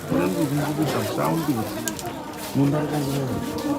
프렌즈 중국에서 사운드가 문 닫고 그래.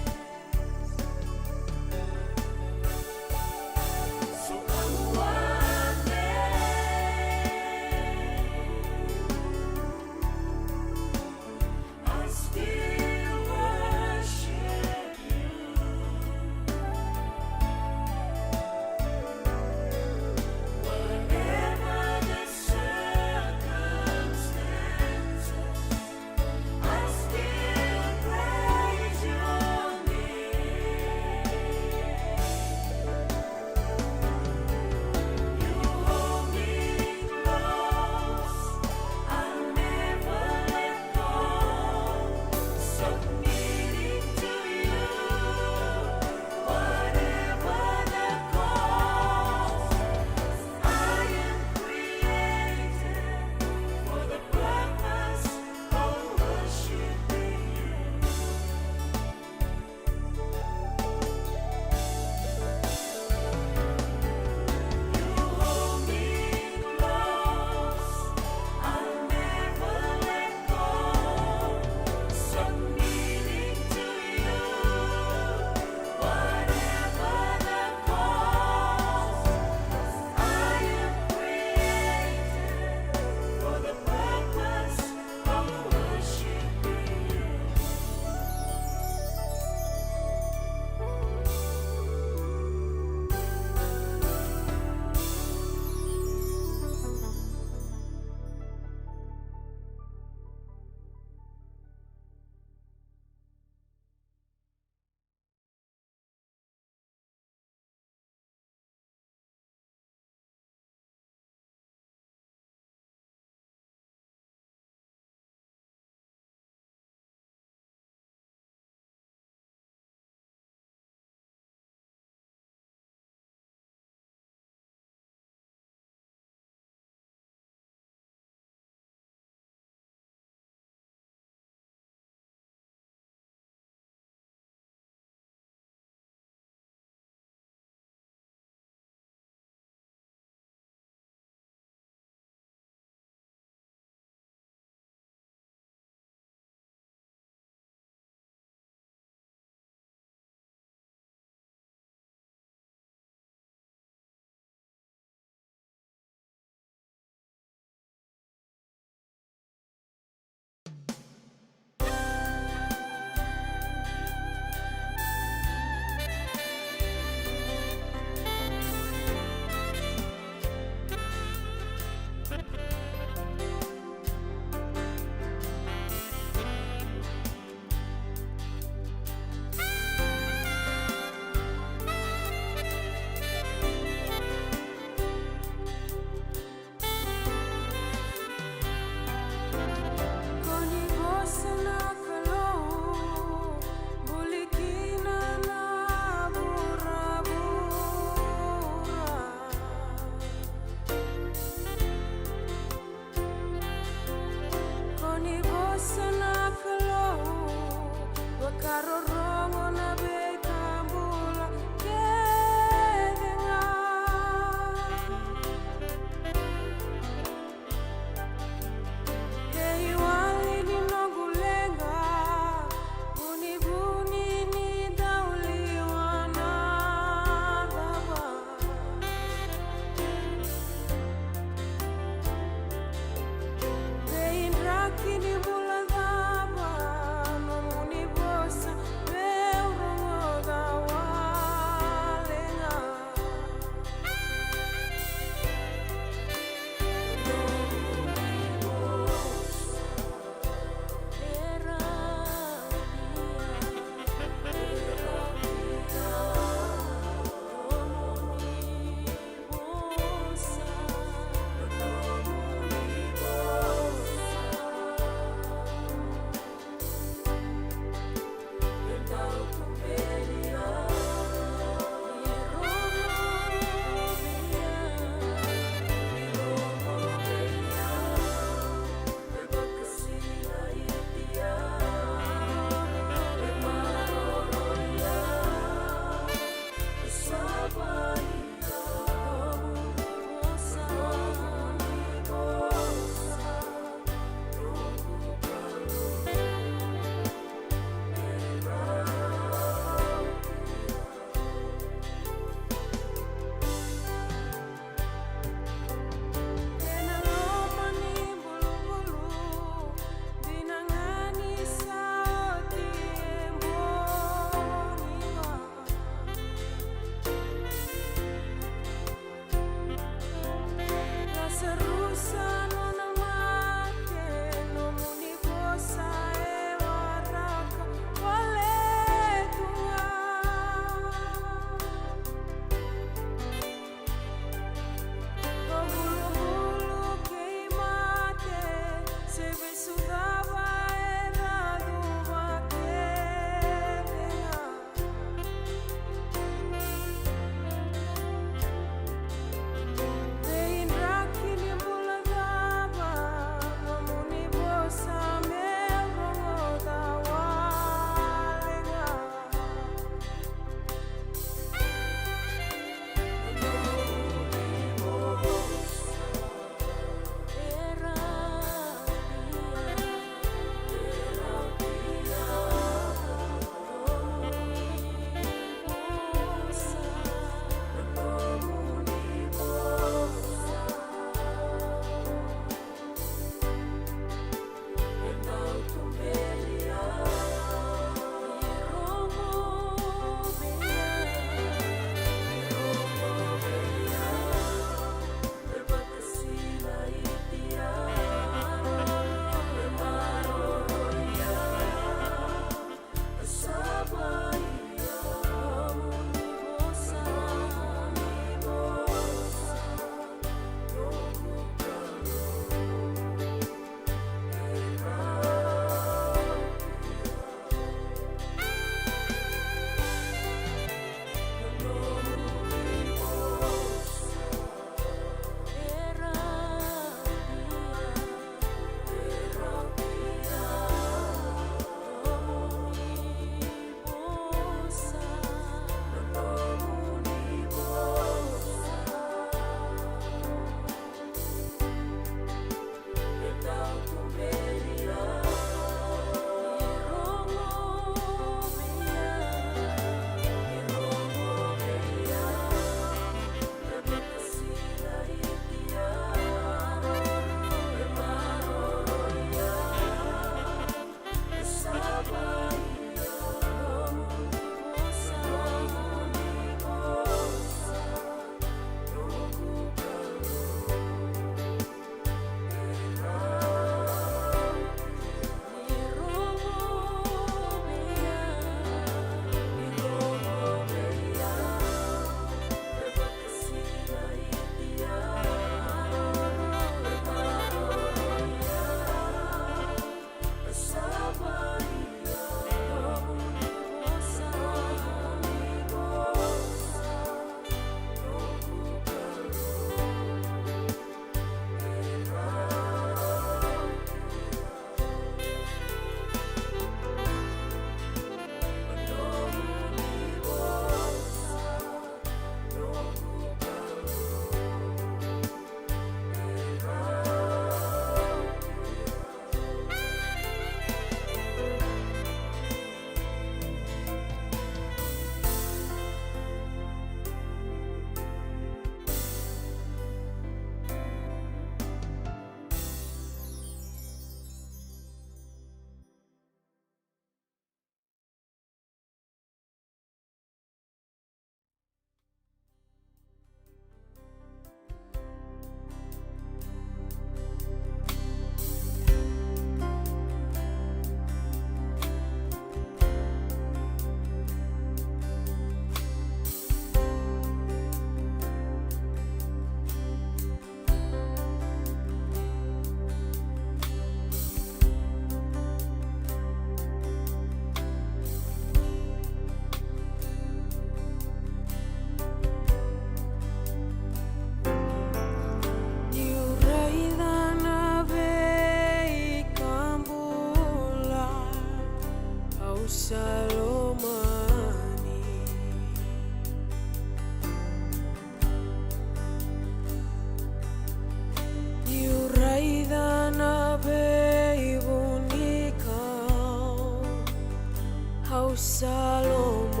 Salomani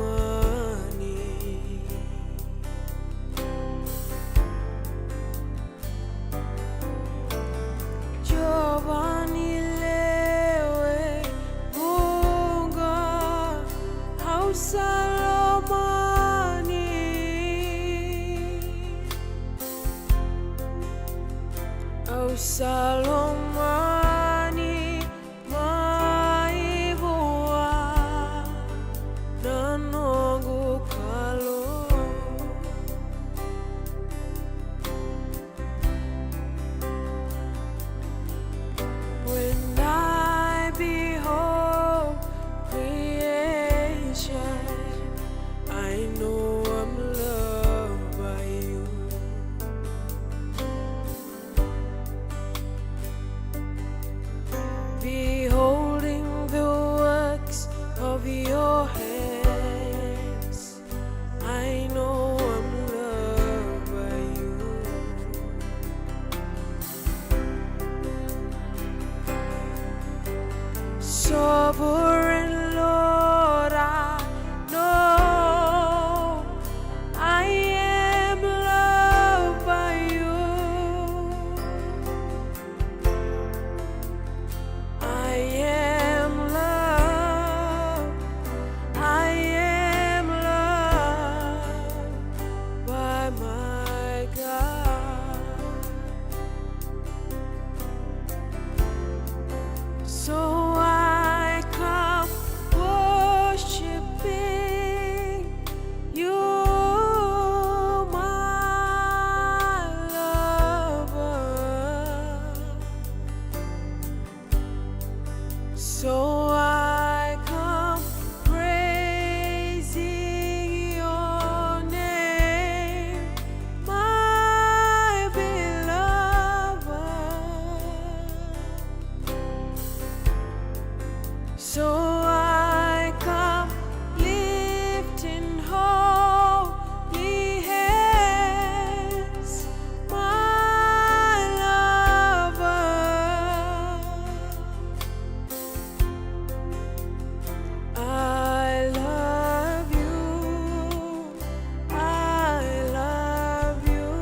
Giovanni lewe bunga Au Salomani Au Salomani maibua nanongu kalo when I behold creation I know I'm loved by you. Beholding the works of your hands, I know I'm loved by you. Sovereign Lord, I know I am loved by you. I am loved. I am loved by my God. So I come worshiping you, my lover. So I come praising your name, my beloved. So I come lifting holy hands, my lover. I love you, I love you,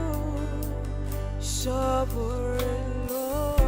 sovereign Lord.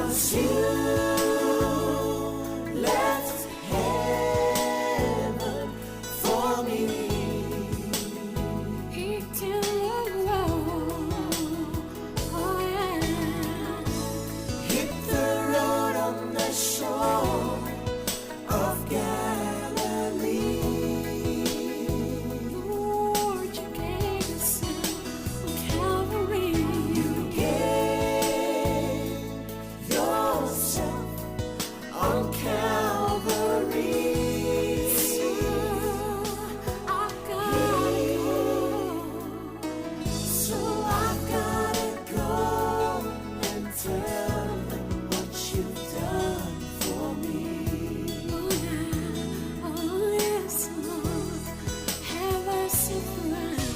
'Cause you left heaven for me. Oh yeah. Hit the road on the shore of Galilee. Lord, you gave yourself on Calvary. You gave yourself on Calvary. So I've gotta go. So I've gotta go and tell them what you've done for me. Oh yeah, oh yes, Lord, have a surprise.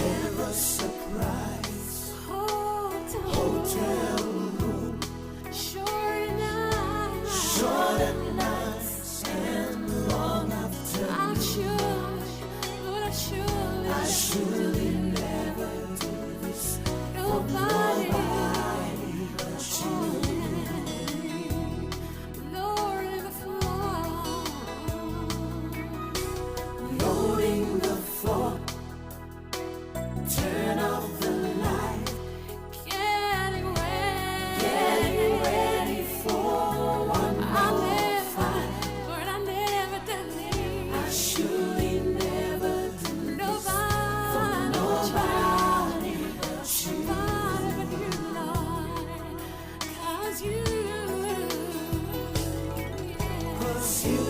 Have a surprise. Hotel room. Short nights and long afternoons. I surely never do this. Nobody but you. Lord, in the floor. Loading the floor. Turn off the light. Getting ready for one more fight. But I never done it. I surely never do this for nobody but you. Nobody but you, Lord. 'Cause you, yeah. 'Cause you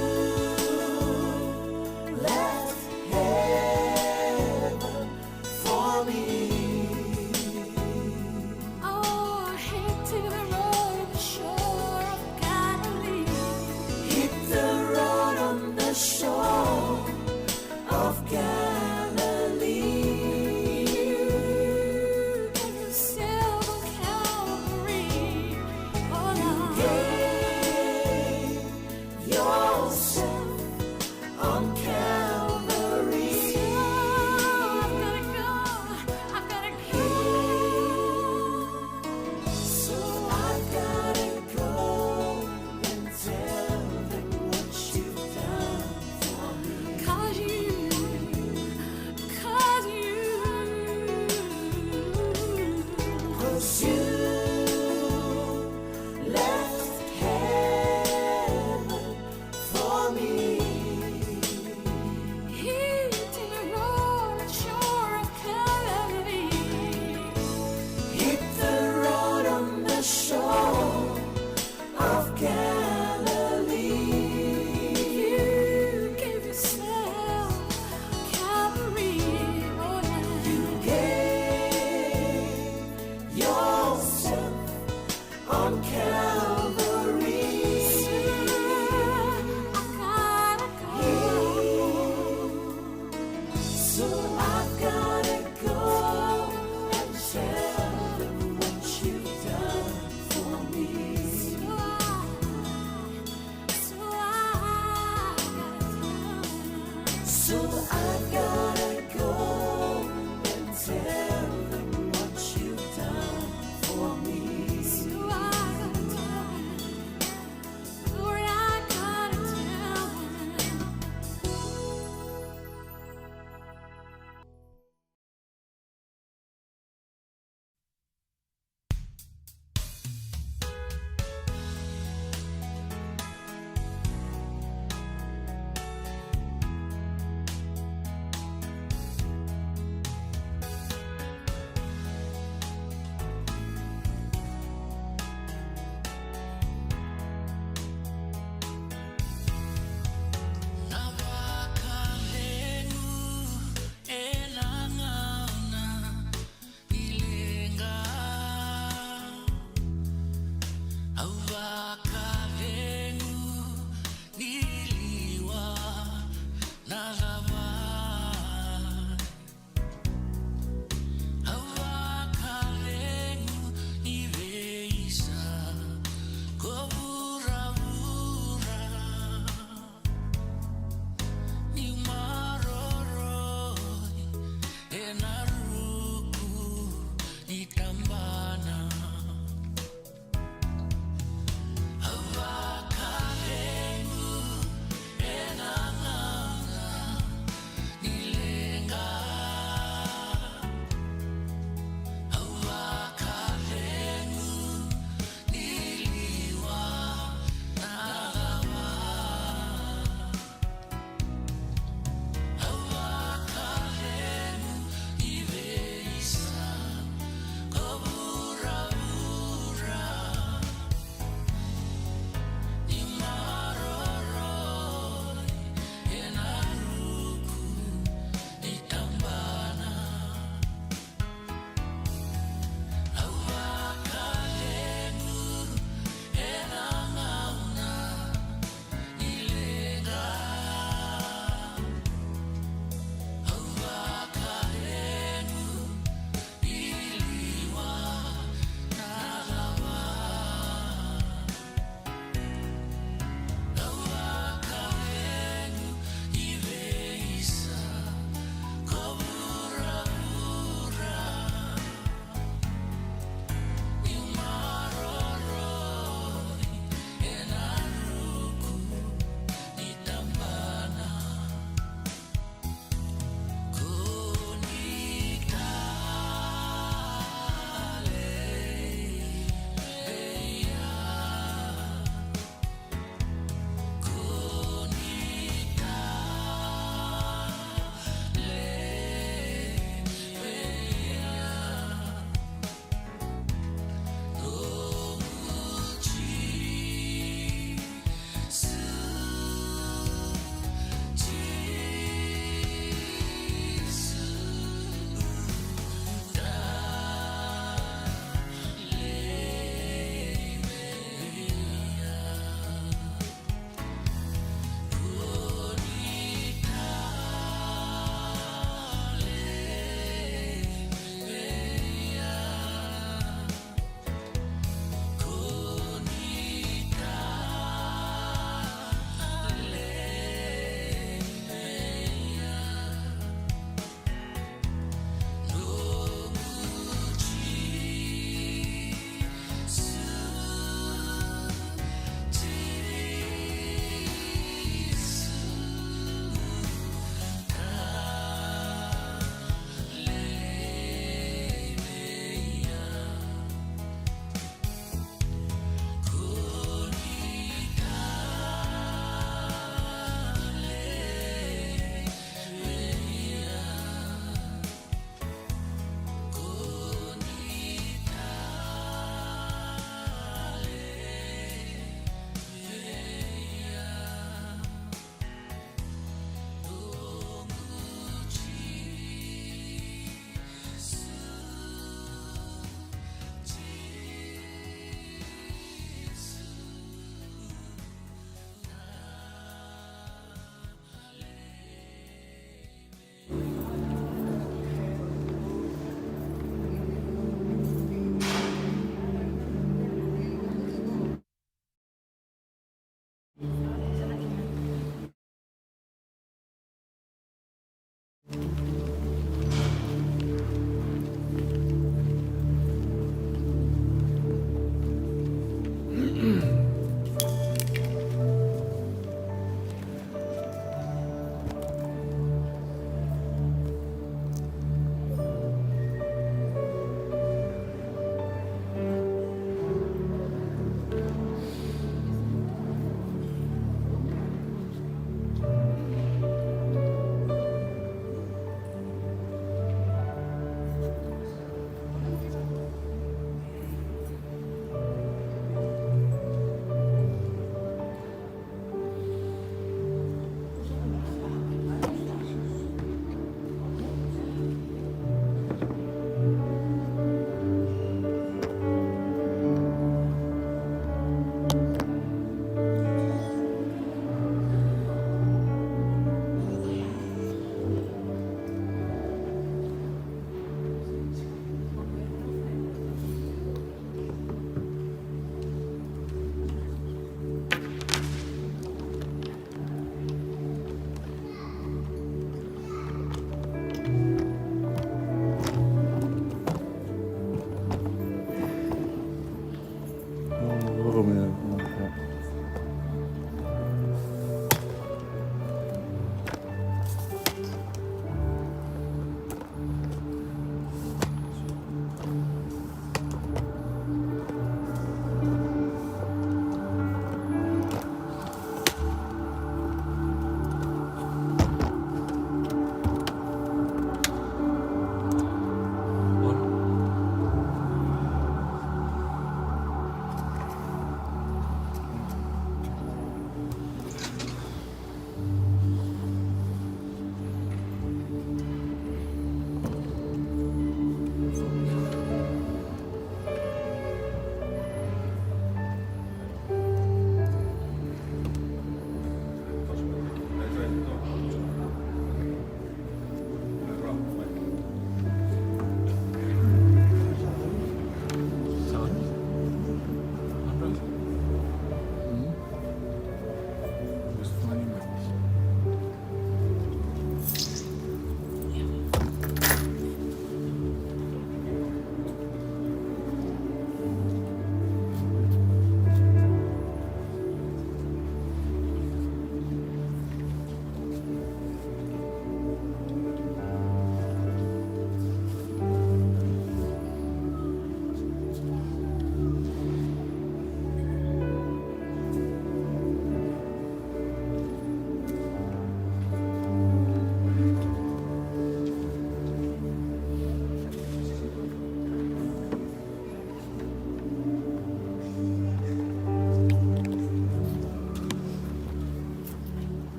left heaven for me. Oh, I hit to the road on the shore of Galilee. Hit the road on the shore of Galilee. You gave yourself on Calvary. Oh, Lord. You gave yourself on Calvary. So I've gotta go. So I've gotta go and tell them what you've done for me. 'Cause you left heaven for me. Hitting the road on shore of Galilee. Hit the road on the shore of Galilee. You gave yourself Calvary. Oh yeah. You gave yourself on Calvary. So I've gotta go. So I've gotta go and tell them what you've done for me. So I've gotta go and tell them what you've done for me. So I gotta tell them, Lord, I gotta tell them.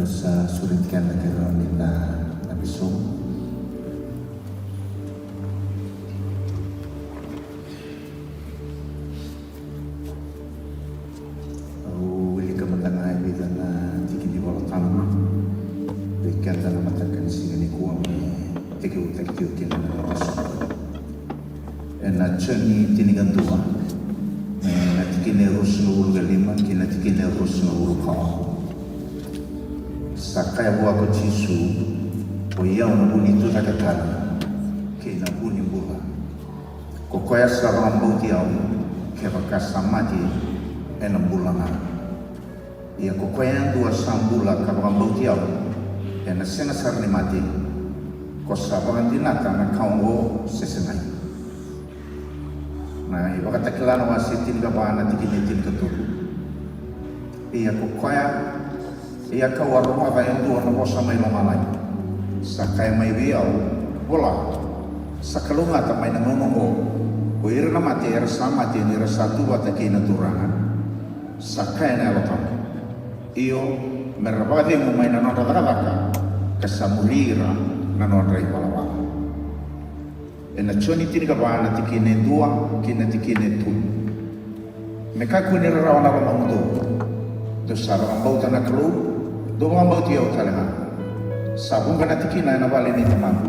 sa sulit ka na karoon nila na bisong. Wili ka matangay bilang na tikin di wala tama. Bikin na matakan singa ni kuwa may tikiw kina na bisong. Na chani tinigan tua. Na tikin ros na ulu galima, kina tikin ros na ulu kawa. Sakaya buah ko Jisu o iau na buni tu takatala ke na buni bula ko koya sa rambau tiau ke bakasa mati na bula na ia ko koya dua sambula ka rambau tiau na sena sarni mati ko sa bangantinata na kaungo sesenai na iba katakilano wa sitin ka bana tikinitin katulu ia ko koya ia ka warunga ka yang dua na bosa may lamalay sa kaya may biyaw wala sa kalunga ta may nangunungo o ira na mati ira sa mati ira sa tuwa ta kinaturangan sa kaya na alatang iyo merabati mo may nanonradaka kasamulira nanonray palawala na choni tinika ba na tikine dua kina tikine tu mekaku ni rawa na mamudo do sa rambauta na kalu Doang bau tiau talaga. Sabung kana tikina na bale ni teman.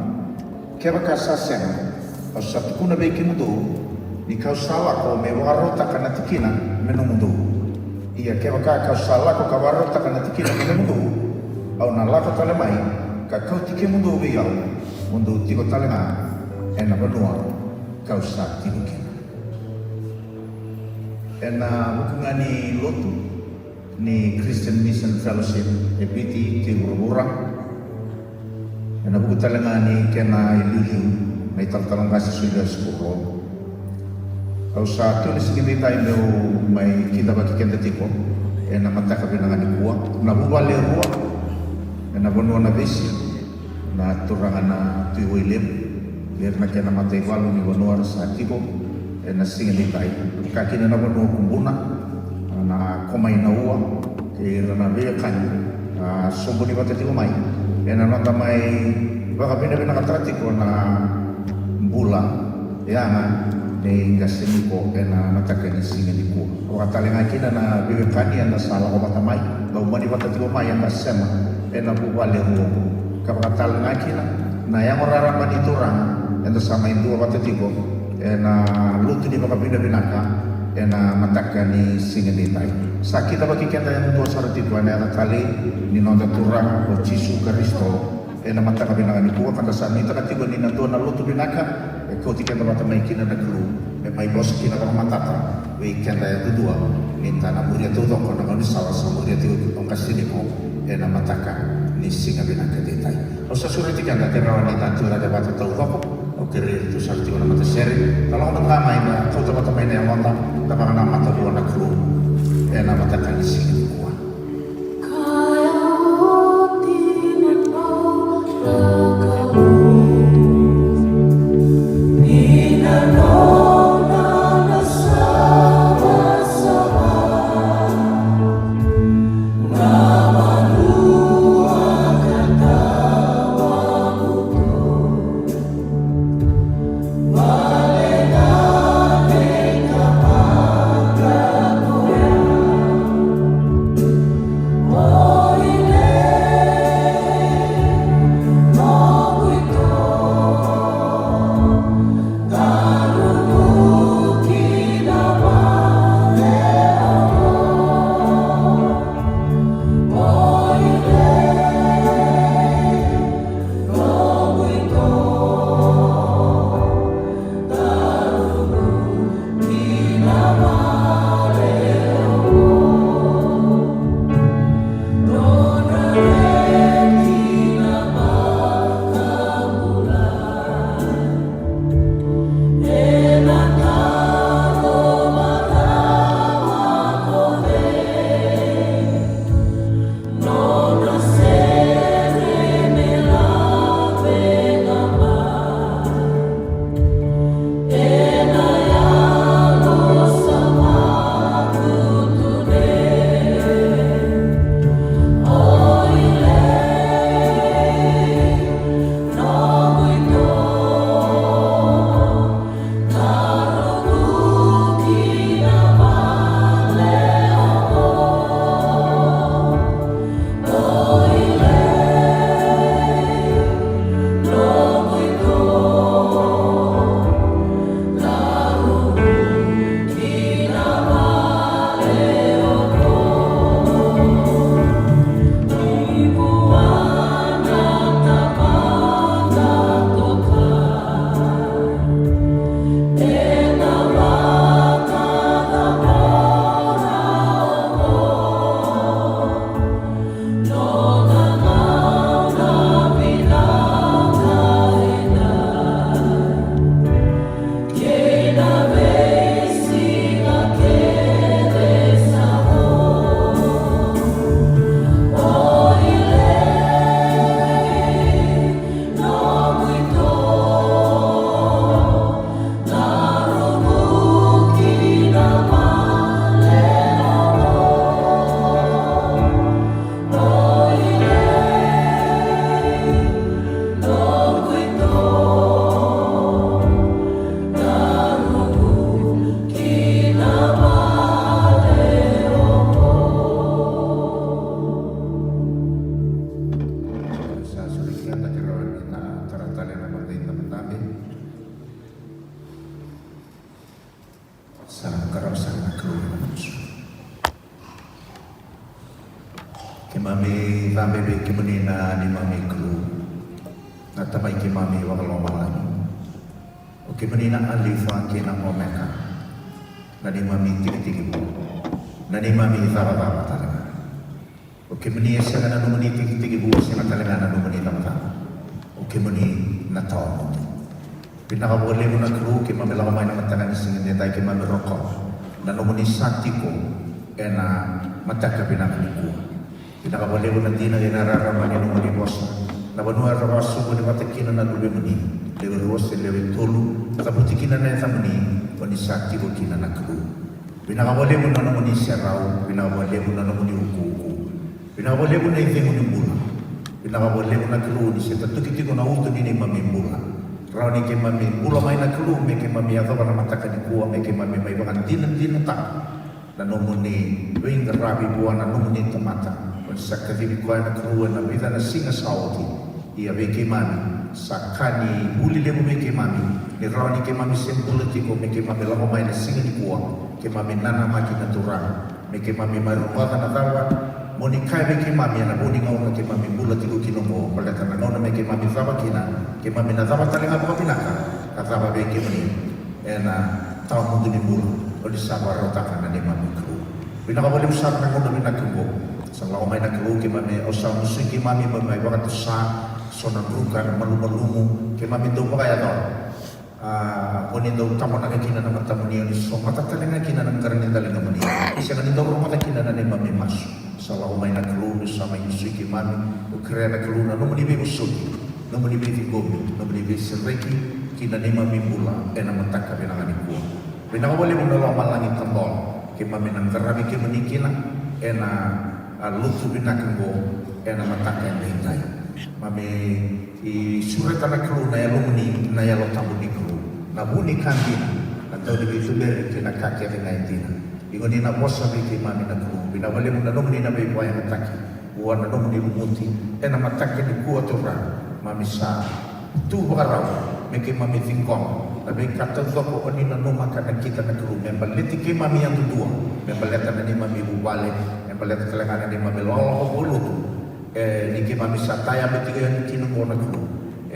Keba kasa sen. O satu kuna beki mudo. Ni kau salah ko me warota kana tikina menu mudo. Ia keba ka kau salah ko ka warota kana tikina menu mudo. Au na lako tale mai ka kau tiki mudo be yau. Mudo tiko talaga ena banua kau sa tiki. Ena mukungani lotu ni Christian Mission Fellowship EPT ke Burubura na buku talaga ni kena ilihiu may taltalang kasi sudah sepuluh au sa tulis gini tayo may kita bagi kenda tipo na mata kabinangan ni kuwa na bubali ruwa na bunuh na besi na turangan na tuyo ilim biar na kena mata iwalu ni bunuh sa tipo na singin tayo kaki na bunuh kumbuna na komai na ua ke na bea kan sombo ni bata tiko mai na nanda mai baka bina katrati ko na bula ya na ni gasini ko na mataka ni singa ni ko o katalenga kina na bea kan na sala ko bata mai ba umani bata tiko mai na sema na bubale ro ka katalenga kina na yang orang mani turang na sama indu bata tiko na lutu ni baka bina ka ena mataka ni singa ni tai sakit apa kikenda yang dua sarati dua na kali ni nonda turang o Jisu Kristo ena mataka binangan ni kuwa kanda sa nita katigo ni nando na lutu binaka ko tikenda mata mai kina na kru mai bos kina ka matata we kenda yang dua minta na muria tu ko na ni sawa sa muria tu on kasini ko ena mataka ni singa binaka ni tai o sa surati kanda terawan ni tatu ada bata tau ko o kerir tu sarti ona mata seri kalau on tamai na ko ta mata mai na monta tapang na mata buwan na kru na mataka ni singa ni kuwa la bebe ke menina ni mami klu na tamai ke mami wa lo malani o ke menina alifa ke na omeka na ni mami tiki bu na ni mami tara talaga o ke menina sa na no mani tiki bu sa na talaga na no mani tamta o ke meni na tawo pinaka boleh mo na kru ke mami la mai na matanga ni singin dai ke mami rokok na no mani sakti ko ena mataka pinaka ni ku pinaka boleh mo na dina ina raramani no mani bosa na banua rawasu mo ni matakina na dube mani lewe rose lewe tolu tabutikina na tamani oni sakti ko kina na kru pinaka boleh mo na mani serau pinaka boleh mo na mani uku pinaka boleh mo na ite mo ni bula pinaka boleh mo na kru ni seta tukiti ko na uto ni mami bula rau ni ke mami bula mai na kru me ke mami ato na mataka ni kuwa me ke mami mai bakan dina tak na nomuni wing rabi buah na nomuni tamata on sakati ko na kru na vida na singa saudi ia be ke mami sakani buli le mo me ke mami ni rau ni ke mami sembulati ko me ke mami la mai na singa ni kuwa ke mami nana maki na turang me ke mami maru na tawa moni kai be ke mami na boni ngau ke mami bulati ko kinongo pada kana ngau na me ke mami zaba kina ke mami na zaba talenga ko pinaka ka zaba be ke mani ena taw mo dini bulu oli sabar rotaka na ni mami kru pinaka boleh usar na ngau na kumbo sa la mai na kru ke mami osa musiki mami mai bakat sa sona brukan malu-malumu ke mami do pa kaya to oni do tamo na kina na matamu ni oni so mata talenga kina na karani talenga mani isa na do mata kina na ni mami masu salah umay na kaluna sama yusuki mami o kaya na kaluna no manibi usuki no manibi gobi no manibi sireki kina ni mami mula na mataka binangan ni kuwa pinakawali mo na langit tambol ke mami nang karami ke manikina na lutu binakang go na mataka na hintay mami isureta na kaluna ya lumuni na yalo tamu ni kaluna na buni kandina atau di bituberi kina kakek na intina ingoni na bosa biki mami na kru binawali mo na nomni na bebo ay mataki buwan na nomni mumunti na mataki ni kuwa tura mami sa tu bakaraw miki mami tingkong tapi kata ko oni na numaka na kita na kru membaliti ki mami yang dua membaleta na ni mami bubale membaleta kalangana ni mami lolo bulu ni ki mami sa taya beti yang kinungo na kru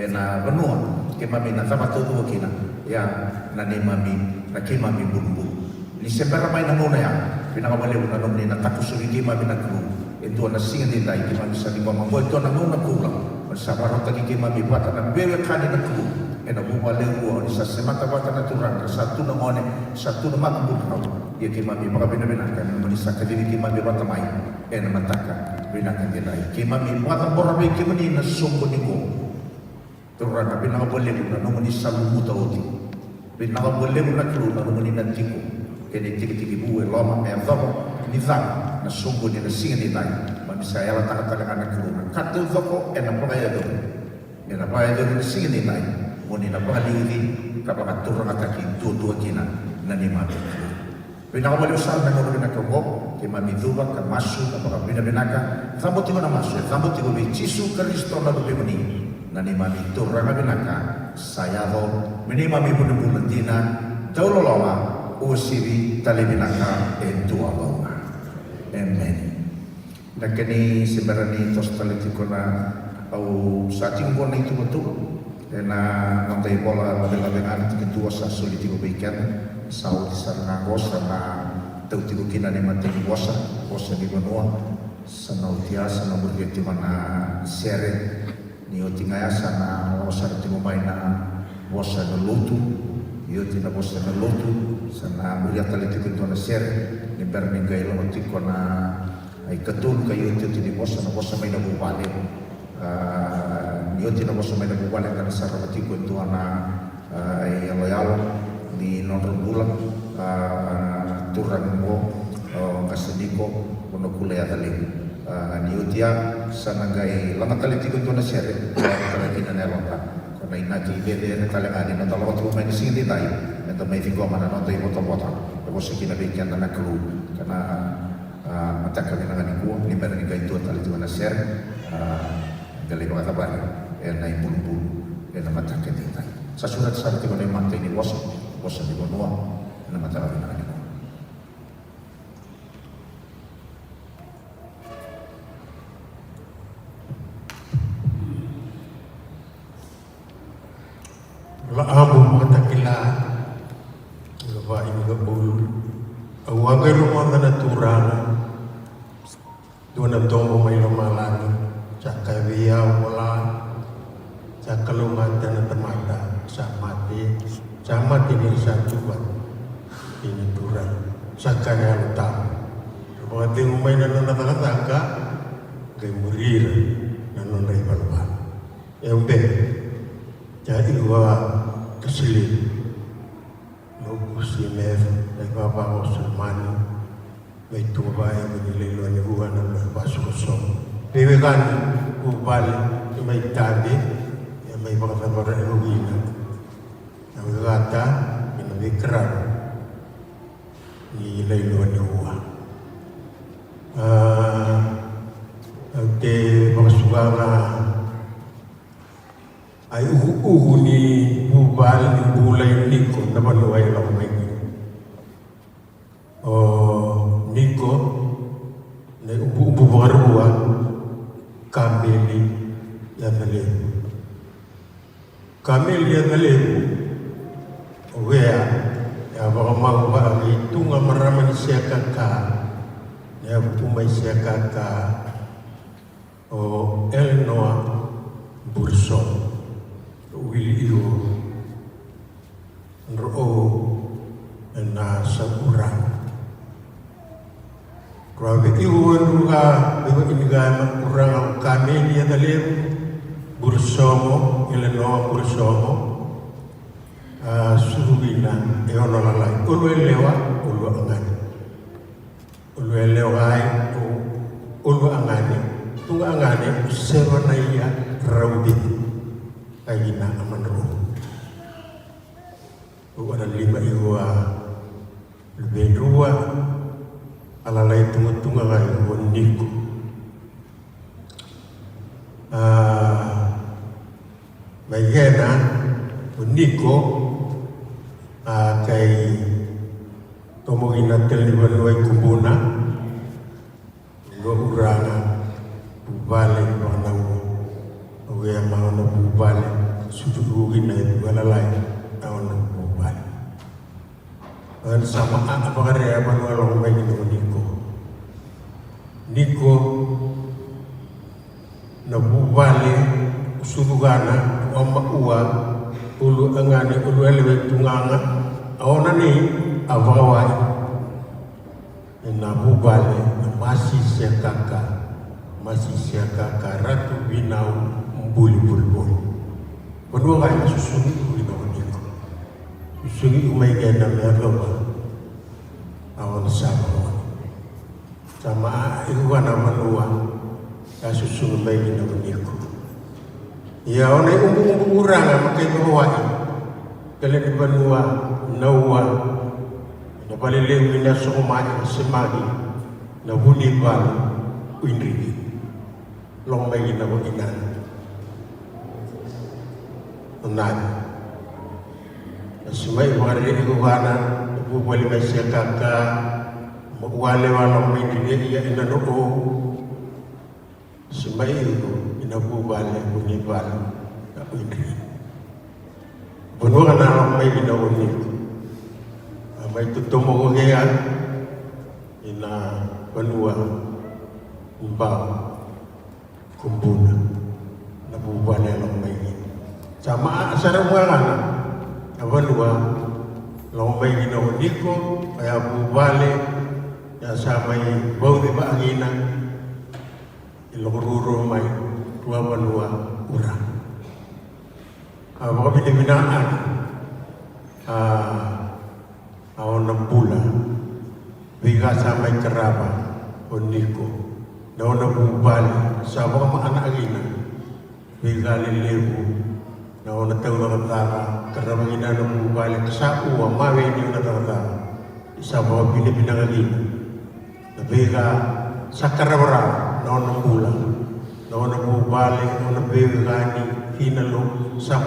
na benua ki mami na sama tu kina ya na ni mami na ki mami bulu ni sembara mai na muna ya pinakawali mo na nomni na takusuri ki mami na kru ito na singa din dahil ki mami sa liba mambo ito na muna kulang sa parang tagi ki mami bata na bewe kani na kru na bumali ko ni sa semata bata na turang satu na ngone satu na makabutaw ya ki mami baka binabinakan naman sa kadini ki mami bata mai na mataka binakan din dahil ki mami bata borabe ki mani na sumbo ni ko turang na pinakawali mo na nomni sa lumuta oti pinakawali mo na kru na nomni na tiko kini tiki buwe loma me dhoko ni dhaka na sumbu ni na singa ni dhaka mamisa yala taka anak kuruna katu dhoko na pagaya do na pagaya do ni singa ni dhaka muni na pagaliwi kapag turang ataki tuwa kina na ni mami pinakabali usal na ngoro na kogo ki mami dhuba ka masu kapag binabinaka thambuti ko na masu thambuti ko bi Jisu Kristo na lupi mani na ni mami turang abinaka sayado mini mami bunubulantina dauloloma usibi talibinaka tua bawa. Amen. Nakani sebenarnya tos talentiko na au sa tingko na itu betul. Na nantai bola labengan ketua sa solitiko baikan sa utisar na gosa na tautiko kina ni mati bosa di benua sa nautia sa na burgeti mana sere ni otingaya sa na osar timo mai na bosa na lutu io ti na bosa na lotu sana mulia taliti ko na ser ni berni gay lo ti ko na ay katul kayo ti ni bosa na bosa may nabubale io ti na bosa may nabubale na sa ramati ko to na ay loyal ni non bulan turang mo kasadiko kuno kulay atali io ti sana gay lang taliti ko na ser taliti na nelonta na inaki bebe na talangani na dalawat ko may nisindi tayo ito may tingko man na tayo bota tapos sa kinabigyan na naklu kana mataka na nga ko ni meron ni kayo talito na sir gali mga kabar na ibulbul na mataka din tayo sa surat sa ating mga mantay ni Bosa di Bonua na mataka na nga ko amo matakila ngava inga bulu awaga rumah na turana dona tombo may lumalani saka via wala saka lumata na tamata sa mati ni sa tuban ini turan saka nga lutam mga tingumay na nanataka kay murira na nunay balban be jadi gua kesilip lupus imef nagpapako sa mani may tubay manililo ni gua na pasukosong piwikan upal may tabi may pakatabara eluwina ang gata minamikran ni laylo ni gua ate pakasugana ay uhu ni bubal ni bulay niko na manuay lang may niko na ububukarua kamili yadalebu uwea ya baka magbaagi ito nga maraman siya kaka ya umay siya kaka o Elnoa Burson Wilio Nro na Sakura Grabe iwan ruga Iwa inigama kurang ang kami niya dalim Bursomo Elnoa Bursomo Surubina Ewan nalalay Ulwelewa Ulwa angani Ulweleway Ulwa angani Tunga angani Sewa na iya Raubin Kaya aman roh. Ada 5 iwa lebih dua alalai tunggu-tunggu ngayon niko. Mayena niko kay tumugin natin liwan-liway kumbuna uranga bubalik mga Uwe mau na bubal sudugin na walalay tao na bubal. Ang sama apa karya manual may Niko na bubali sudugana o maua ulu angani ulu elewe tunganga aona ni awawai na bubali masih siya kaka ratu binau buli-buli. Kedua kali susungi binau niko. Susungi umay kaya na meron awan sama iwan naman uwan susungi may binau niko. Ya onay umbu urang makay mawai. Kala di banua nawa na paliliw na sumay semagi na hunibal uinrigi. Long may ginawa inan. Unan. Sumay mga riniguhana, bubali may siya kaka, magwale walang may diniya inanoo. Sumay ito, inabubali, bunibal, na uinri. Bunuwa na lang may ginawa nito. May tutumog kaya, ina banua, umbaw. Kumbuna nabubala lang may sama sarang mga nabalwa lang may ginawin ko kaya bubali ya sa may bawdi ba angina ilururo may tuwabalwa ura baka binibinaan awon ng pula biga sa may karaba o niko na nabubali sa mga anak-agina may galilebo na nataw na katara karamangin na nabubali sa uwa mawe niyo natatara sa mga pinipinangagina na biga sa karamara na nabula na nabubali na nabigani hinalo sa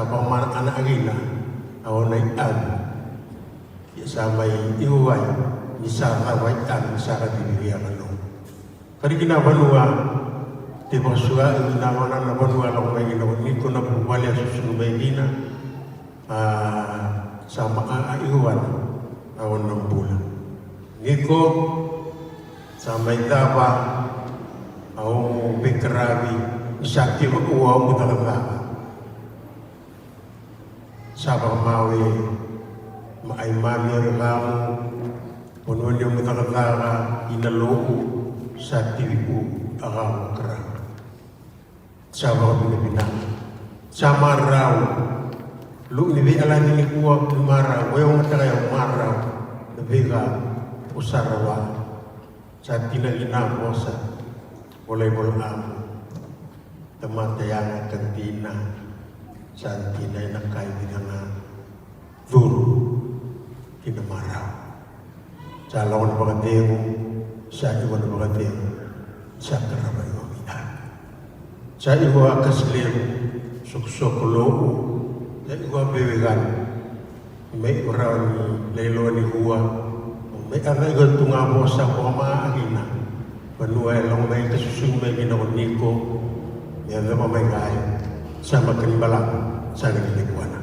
mga anak-agina na naitan sa may iuway isa kawaitan sa kadibigyan ano. Kari ginabalua, Ibasua inawana na banua la mai ina niko na bubali susu mai ina sama iwan awon nambula niko sama itaba awon bekrabi sakti uwa mutalaba saba mawe mai mami ramu pononya mutalaba ina loku sakti u agam kra sama bina sama rau lu ni ala ni kuwa mara wewe mtaka ya mara bega usarawa satina ina bosa boleh am temata yang kantina santina ina kai bidana dur ina mara calon bagateu sa iwan bagateu sa karabayo sa iwa kaslim sok-sok loo sa iwa bewegan may uraw ni lelo ni huwa may aragol tunga mo sa pamaagina panuay lang may kasusung may ginawa niko yan naman may kaya sa magkanibala sa nagilikuan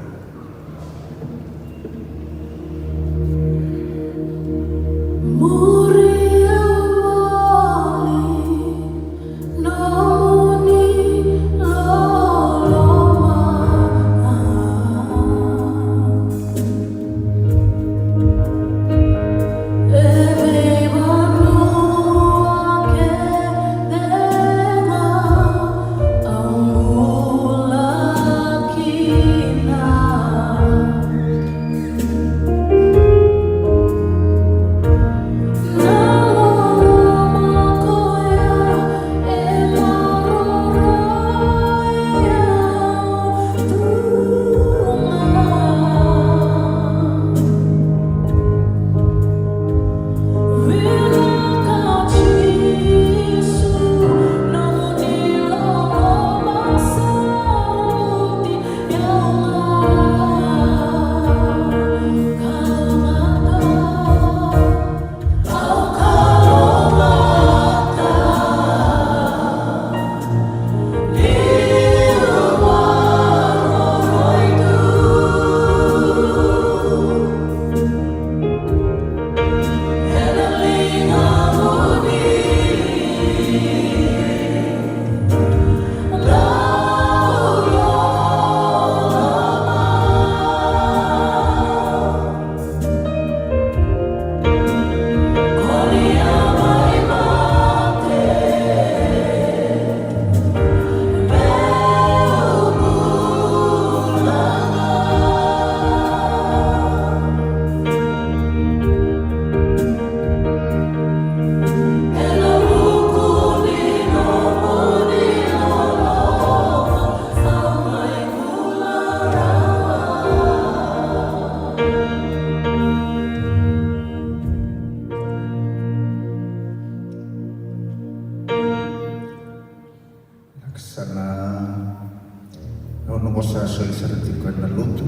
sa solisaratikan na luto.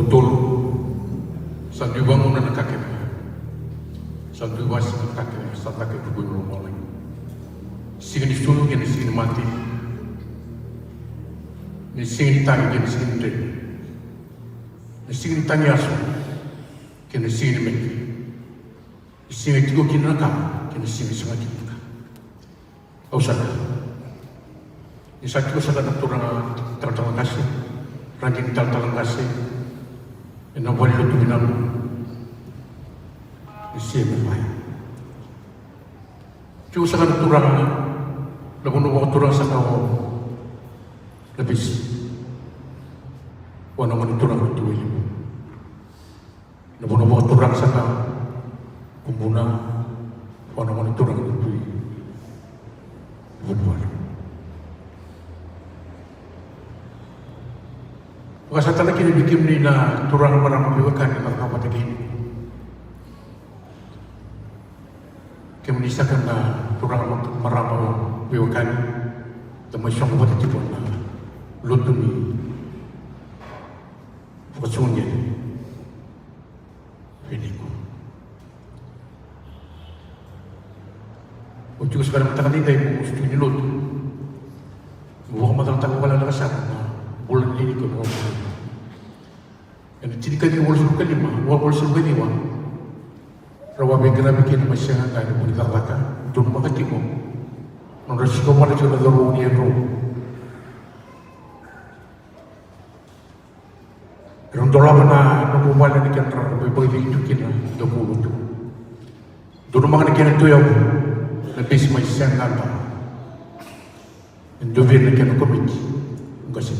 Tulul sambil bangunan kakek, sambil wasi kakek, sambil kakek berguru mulai. Sini sulung yang sini mati, ni sini tani yang sini dek, ni sini tani asu, kini sini meki, ni sini tiga kini nakam, kini sini sangat kita. Ausah, ni satu sangat turun terang kasih, rajin terang kasih. Ina wali lutu binamu isi memai. Cuma sangat turang, namun waktu turang sangat lebih. Wana mani turang lutu ini. Namun waktu turang sangat kumbuna. Wana mani turang lutu ini. Buat. Wakasata lagi dibikin ni na turang barang mabiwakan di mahkamah tadi. Kemudian na turang marang mabiwakan, temui syong buat itu pun na lotu ni wakasunge Filiku. Untuk sekarang kita kali ini mesti ni lotu. Bukan masalah tak kepala nak kasar. Bulan ini kau nak. Yang jadi kali wal suruh kelima, wal suruh kelima. Rawa begera bikin masyarakat ada pun dilakukan. Don makatimu. Menurut kau mana juga daru ni ro. Rondola mana nak buat ni kan terang bagi itu kita dokumen tu. Don makatimu tu yang lebih semai sangat. Indovir na kena komiti ngasi.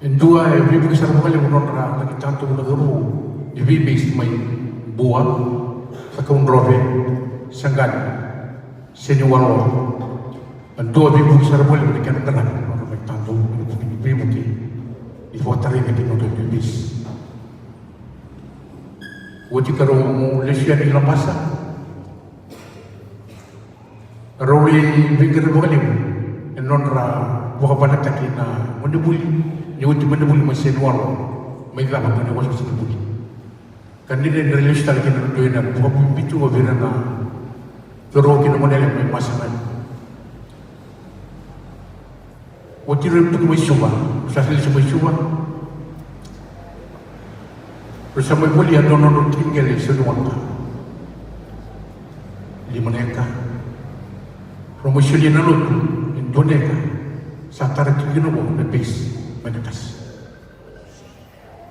Indua ibu kisah makali menonra lagi tanto na guru ibu base mai buah sakun robe sangat senyuwalo. Indua ibu kisah makali na kena tenang lagi tanto ibu ki ibu tari na kena tu base. Wati karo mo lesia ni lapasa. Rawi bingkir bukalim, nonra buka pada takina mendebuli, nyuci mendebuli mesin walo, mereka apa punya wasit mendebuli. Kan dia dari lista lagi nanti nak buka pintu berana, terus kita model yang masalah. Waktu itu kita mencuba, saya semua mencuba. Bersama boleh ada nonton tinggal di semua. Di mereka. Promosi na luto, Indonesia, sa tarat yung ginawa na base, manikas.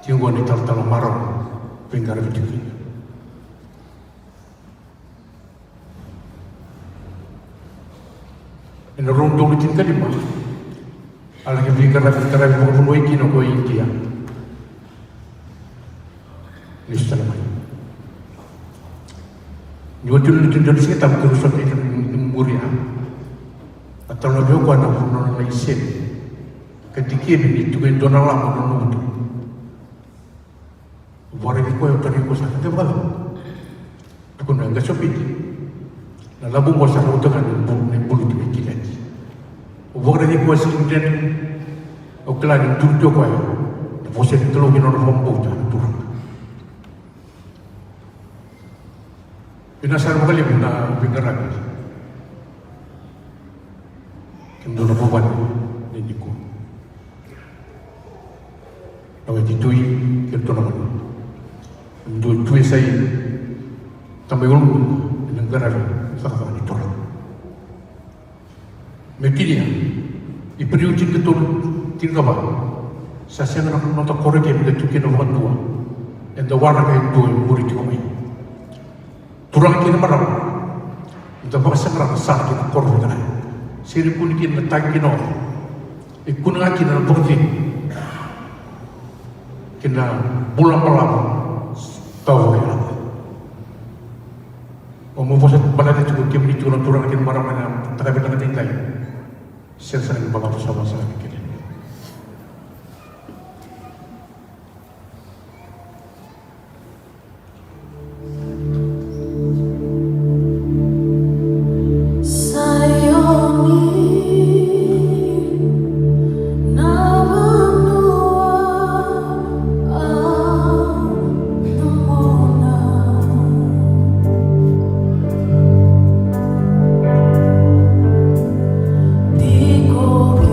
Tinggo ni tal-tal maraw, pingar bitigin. Inarong ulitin ka lima, alagi pingar mga punuay kinuko India. Lista naman. Ulitin doon siya, tapos kurusot yung murihan. Atau lebih kuat nak bunuh orang lain. Ketika ini tu kan donor lama donor itu. Buat ini kau yang tadi kau sakit tu malam. Aku nak enggak sopi. Nak labu kau sakit tu kan bulu tu mikir lagi. Buat ini kau sendiri. Aku lagi tu kau yang. Bosan itu lagi orang mampu jangan turun. Bina sarung kali bina lagi. Kendo na buwan ni ko. Naway ditui kento naman. Kendo tui say tambay ulong ng garabi sa kakang ito. May kiniya, iperiutin kito tingga ba sa siya na nota koreke mga tukin ng mga dua. And the warna kayo dua yung murit ko may. Turang kinamarap. Ito ba sa karang sa akin ang korbe na kayo. Siri pun kita tak kino, ikut lagi dalam bukti, kita bulan malam tahu ya. Omo bosan balada cukup kami di turun kita marah mana, tak ada kita tinggal. Saya sering bawa bersama-sama kita. Digo que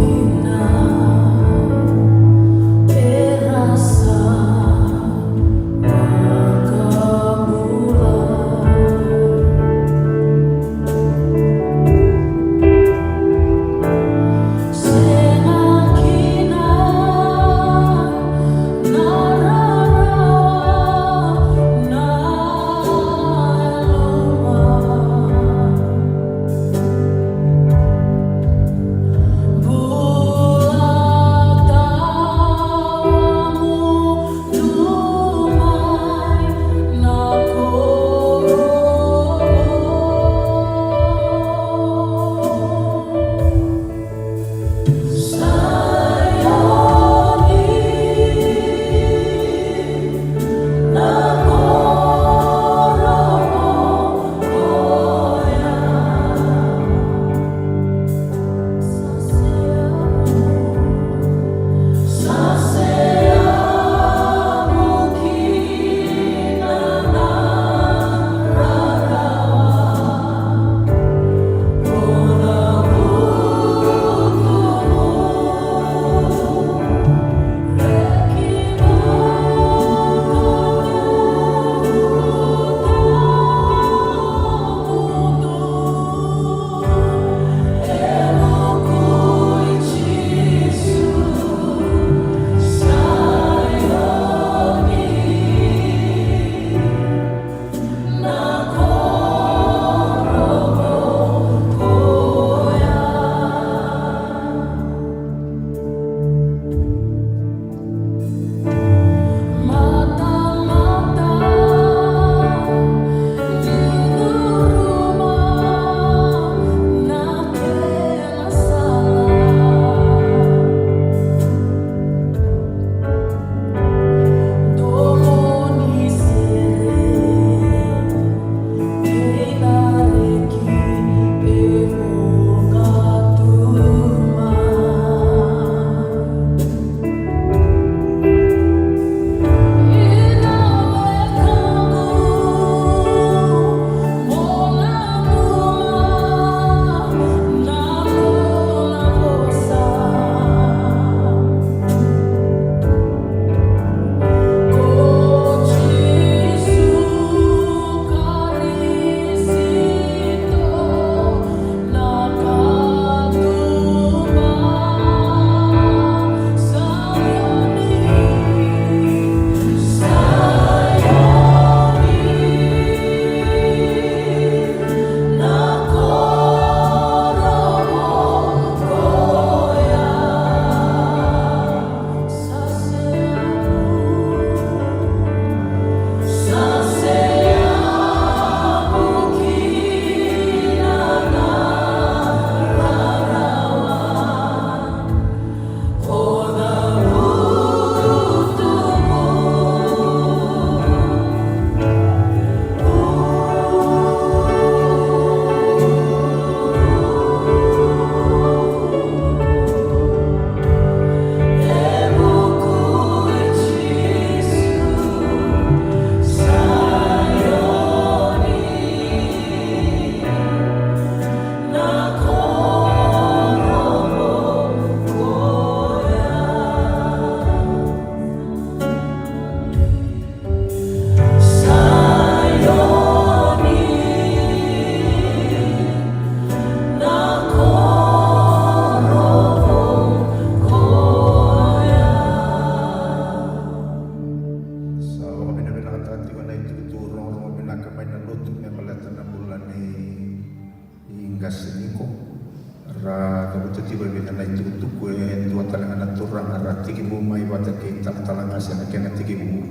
tuku dua talangan turang ara tiki bu mai wata ke talangan sana kena tiki bu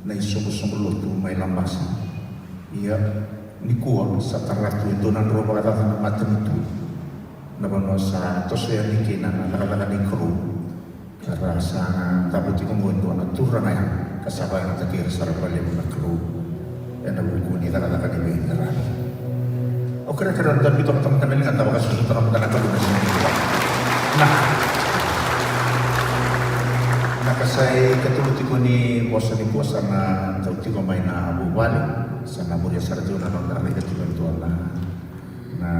na isomo lotu mai lambas ia ni kuwa sa taratu donan roba kata na matan itu na bano sa tosya ni kina na ni kru kara sa tapos tiko mo na turang ay kasabay na takir sa rabali mo na kru na buku ni talaga ni beneran. Oke, kira-kira dan kita teman-teman ini nggak tahu kan sudah terang bukan apa Nah, kasay katulutiko ni bosa ni puasa na tautiko may na bubali sa naburya sarjo na nang dali katuluntuan na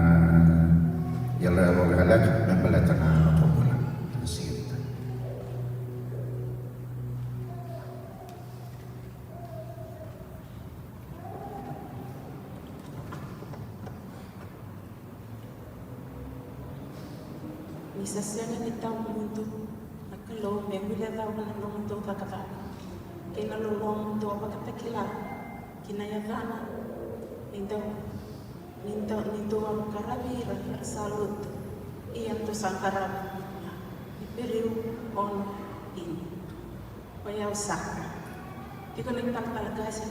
yala wagalag na balata na pabula. Sige. Misasiana ni tao mundo nakalo memula daw na mundo kakatana kinalulong mundo pagkatakila kinayakana ninto ang karabira salud iyan to sangkarana ipiriw on in payaw saka di ko nagtangtalkasi